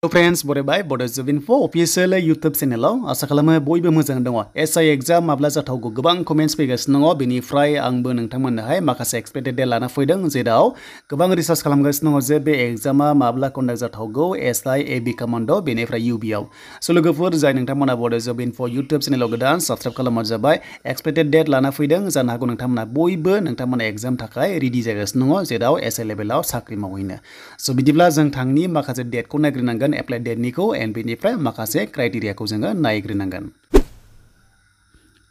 friends बरायबाय बड' जब info official YouTube चेनेलाव आसा खालामो बयबो मोजां दङ एसआई एग्जाम माब्ला जाथावगौ गोबां कमेन्ट्स फैगासिनो दङ बेनिफ्राय आंबो नोंथांमोननोहाय माखासे एक्सपेक्टेड डेट लाना फैदों जेराव गोबां रिसार्च खालामगासिनो दङ जे बे एग्जामा माब्ला कन्डाक्ट जाथावगौ एसआई एबि कमान्ड' बेनिफ्राय यूबिआव स' लोगोफोर जाय नोंथांमोना बड' जब इनफो यूट्यूब चेनेलाव गोदान साबस्क्राइब खालामनाय जाबाय एक्सपेक्टेड डेट लाना फैदों जानो हागौ नोंथांमोना बयबो नोंथांमोना एग्जाम थाखाय रेडि जागासिनो दङ जेराव एसआई लेभेलाव साख्रि मावहैनो स' बिदिब्ला जों थांनि माखासे डेटखौ नायग्रोनांगोन एप्लाइ डेटनिखौ एन्ड बेनिफ्राय माखासे क्राइटेरियाखौ जोङो नायग्रोनांगोन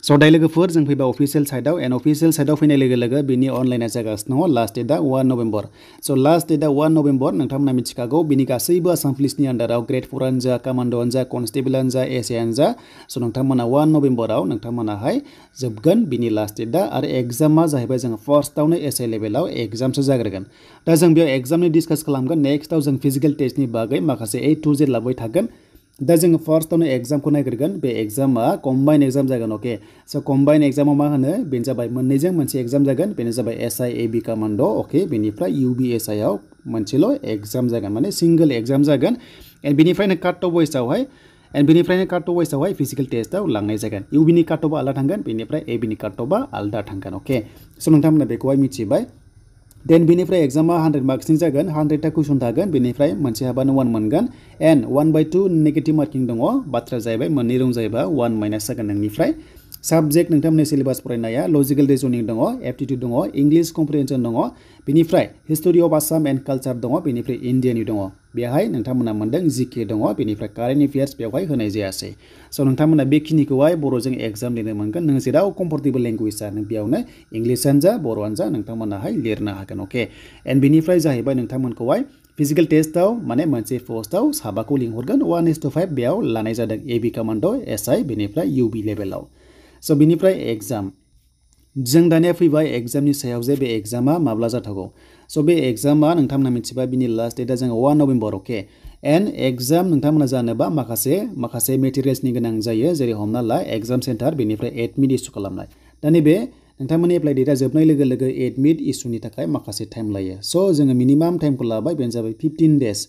स' दाय लोगोफोर जों फैबा अफिसियेल साइटआव एन्ड अफिसियेल साइटआव फैनाय लोगो लोगो बिनि अनलाइना जागासिनो दङ लास्ट डेटआ 1 नभेम्बर स' लास्ट डेटआ 1 नभेम्बर नोंथांमोना मिथिखागौ बिनि गासैबो आसाम पुलिसनि आन्डाराव ग्रेड 4आनो जा कमान्ड'आनो जा कनस्टेबलआनो जा एसआइआनो जा स' नोंथांमोना 1 नभेम्बराव नोंथांमोनाहाय जोबगोन बिनि लास्ट डेटआ आरो एग्जामा जाहैबाय जोङो फार्स्टआवनो एसआई लेभेलाव एग्जामसो जाग्रोगोन दा जों बेयाव एग्जामनि डिसकास खालामगोन नेक्स्टआव जों फिजिकेल टेस्टनि बागै माखासे A to Z लाबाय थागोन दा जोङो फार्स्टआवनो एग्जामखौ नायग्रोगोन बे एग्जामा कम्बाइन एग्जाम जागोन अके स' कम्बाइन एग्जामाव मा होनो बेनो जाबाय मोननैजों मोनसे एग्जाम जागोन बेनो जाबाय एसआई एबि कमान्ड' अके बेनिफ्राय यूबिएसआइआव मोनसेल' एग्जाम जागोन माने सिंगल एग्जाम जागोन एन्ड बेनिफ्रायनो काट अफ वाइसआवहाय एन्ड बेनिफ्रायनो काट अफ वाइसआवहाय फिजिकेल टेस्टआव लांनाय जागोन यूबिनि काट अफआ आलादा थांगोन बेनिफ्राय एबिनि काट अफआ आलादा थांगोन अके स' नोंथांमोना बेखौहाय मिथिबाय देन बेनिफ्राय एग्जामा 100 मार्क्सनि जागोन 100टा कुइसन थागोन बेनिफ्राय मोनसे हाबानो 1 मोनगोन एन्ड 1/2 नेगेटिभ मार्किं दङ बाथ्रा जाहैबाय मोननै रं जायोबा 1 माइनास जागोन नोंनिफ्राय साबजेक्ट नोंथांमोननि सिलेबास फरायनाया लजिकेल रिजनिं दङ एप्टिट्युड दङ इंलिश कम्प्रिहेनसन दङ बेनिफ्राय history of Assam end culture दङ बेनिफ्राय इन्डियानि दङ बेहाय नोंथांमोना मोनदों जिके दङ बेनिफ्राय कारेन्ट एफेयार्स बेवहाय होनाय जायासै स' नोंथांमोना बेखिनिखौहाय बर'जों एग्जाम लिरनो मोनगोन नों जेराव कम्फर्टेबल लेंगुवेजआ नों बेयावनो इंलिशानो जा बर'आनो जा नोंथांमोनाहाय लिरनो हागोन अके एन्ड बेनिफ्राय जाहैबाय नोंथांमोनखौहाय फिजिकेल टेस्टआव माने मोनसे पोस्टआव साबाखौ लिंहरगोन 1:5 बेयाव लानाय जादों एबि कमान्ड' एसआई बेनिफ्राय यूबी लेभेलाव स' बेनिफ्राय एग्जाम जों दानिया फैबाय एग्जामनि सायाव जे बे एग्जामा माब्ला जाथावगौ स' बे एग्जामा नोंथांमोना मिथिबाय बिनि लास्ट डेटआ जोङो 1 नभेम्बर अके एन्ड एग्जाम नोंथांमोना जानोबा माखासे मेटेरियेल्सनि गोनां जायो जेरै हमना ला एग्जाम सेन्टार बेनिफ्राय एडमिट इस्यु खालामनाय दा नैबे नोंथांमोननि एप्लाइ डेटआ जोबनाय लोगो लोगो एडमिट इस्युनि थाखाय माखासे टाइम लायो स' जोङो मिनिमाम टाइमखौ लाबाय बेनो जाबाय 15 डेज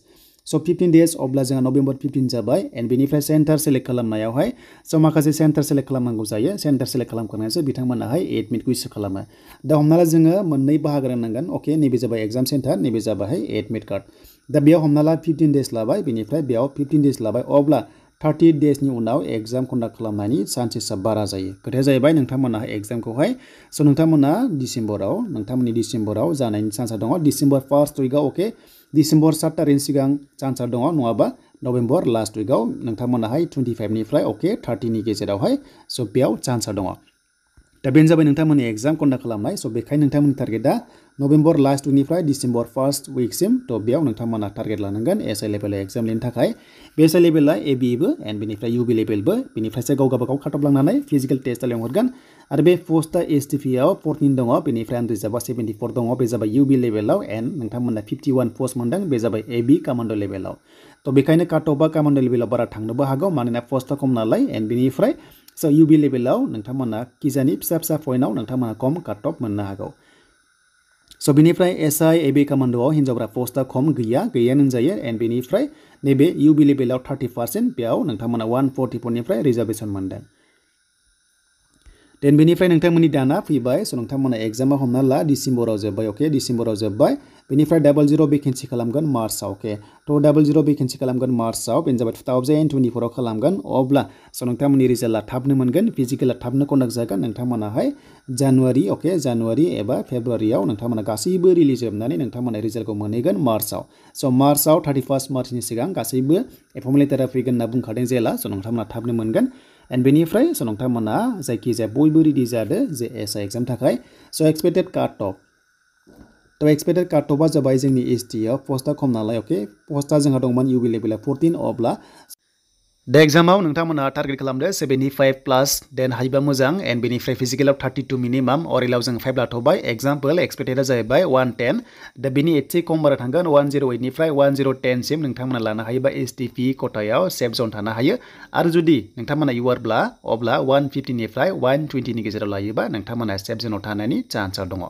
स' 15 डेज अब्ला जोंहा नभेम्बर 15 जाबाय एन्ड बेनिफ्राय सेन्टार सेलेक्ट खालामनायावहाय स' माखासे सेन्टार सेलेक्ट खालामनांगौ जायो सेन्टार सेलेक्ट खालामखांनानैसो बिथांमोनाहाय एडमिटखौ इस्यु खालामो दा हमना ला जोङो मोननै बाहागो राननांगोन अके नैबे जाबाय एग्जाम सेन्टार नैबे जाबाय एडमिट कार्ड दा बेयाव हमना ला 15 डेज लाबाय बेनिफ्राय बेयाव 15 डेज लाबाय अब्ला 30 डेजनि उनाव एग्जाम कन्डाक्ट खालामनायनि चान्सेसा बारा जायो खोथाया जाहैबाय नोंथांमोना एग्जामखौहाय स' नोंथांमोना नोंथांमोननि डिसेम्बराव जानायनि चान्सा दङ डिसेम्बर फार्स्ट उइकआव अके डिसेम्बर 7 तारिखनि सिगां चान्सा दङ नङाबा नभेम्बर लास्ट उइकआव नोंथांमोनाहाय 25निफ्राय अके 30नि गेजेरावहाय स' बेयाव चान्सा दङ दा बेनो जाबाय नोंथांमोननि एग्जाम कन्डाक्ट खालामनाय स' बेखायनो नोंथांमोननि टारगेटआ नभेम्बर लास्ट उइकनिफ्राय डिसेम्बर फार्स्ट उइकसिम थ' बेयाव नोंथांमोना टारगेट लानांगोन एसआई लेभेलाव एग्जाम लिरनो थाखाय बे एसआई लेभेला एबिबो एन्ड बेनिफ्राय यूबी लेभेलबो बेनिफ्रायसो गाव गावबागाव काट अफ लांनानै फिजिकेल टेस्टआव लेंहरगोन आरो बे पस्टआ एसटिपिआव 14 दङ बेनिफ्राय रिजार्भआ 74 दङ बे जाबाय यूबी लेभेलाव एन्ड नोंथांमोना 51 पस्ट मोनदों बे जाबाय एबि कमान्ड' लेभेलाव थ' बेखायनो काट अफआ कमान्ड' लेभेलाव बारा थांनोबो हागौ मानोना पस्टआ खम नालाय एन्ड बेनिफ्राय स' यूबी लेभेलाव नोंथांमोना किजानि फिसा पइन्टआव नोंथांमोना खम काट अफ मोननो हागौ स' बेनिफ्राय एसआई एबि कमान्ड'आव हिन्जावफ्रा पस्टआ खम गैयानो होनजायो एन्ड बेनिफ्राय नैबे यूबी लेभेलाव 30% बेयाव नोंथांमोना 144निफ्राय रिजार्भेसन मोनदों देन बेनिफ्राय नोंथांमोननि दाना फैबाय स' नोंथांमोना एग्जामा हमना ला डिसेम्बराव जोब्बाय अके डिसेम्बराव जोब्बाय बेनिफ्राय 00 भेकेन्सि खालामगोन मार्चआव अके थ' 00 भेकेन्सि खालामगोन मार्चआव बेनो जाबाय 2024आव खालामगोन अब्ला स' नोंथांमोननि रिजाल्टआ थाबनो मोनगोन फिजिकेला थाबनो कन्डाक्ट जागोन नोंथांमोनाहाय जानुवारि एबा फेब्रुवारियाव नोंथांमोना गासैबो रिलिज जोबनानै नोंथांमोना रिजाल्टखौ मोनहैगोन मार्चआव स' मार्चआव 31 मार्चनि सिगां गासैबो एपइन्टमेन्ट लेटारा फैगोन होनना बुंखादों जेला स' नोंथांमोना थाबनो मोनगोन एन्ड बेनिफ्राय स' नोंथांमोना जायखिजाया बयबो रेडि जादो जे एसआई एग्जाम थाखाय स' एक्सपेक्टेड काट अफ थ' एक्सपेक्टेड काट अफआ जाबाय जोंनि एसटिआव पस्टआ खम नालाय अके पस्टआ जोंहा दंमोन यूबी लेभेला 14 अब्ला दा एग्जामाव नोंथांमोना टारगेट खालामदो 75+ देन हायोबा मोजां एन्ड बेनिफ्राय फिजिकेलाव 32 मिनिमाम अरेलाव जों 5 लाथ'बाय एग्जाम्पल एक्सपेक्टेडआ जाहैबाय 110 दा बेनि एसे खम बारा थांगोन 108निफ्राय 1010सिम नोंथांमोना लानो हायोबा एसटिपि खथायाव सेफ जन थानो हायो आरो जुदि नोंथांमोना इउआरब्ला अब्ला 150निफ्राय 120नि गेजेराव लायोबा नोंथांमोना सेफ जनाव थानायनि चान्सआ दङ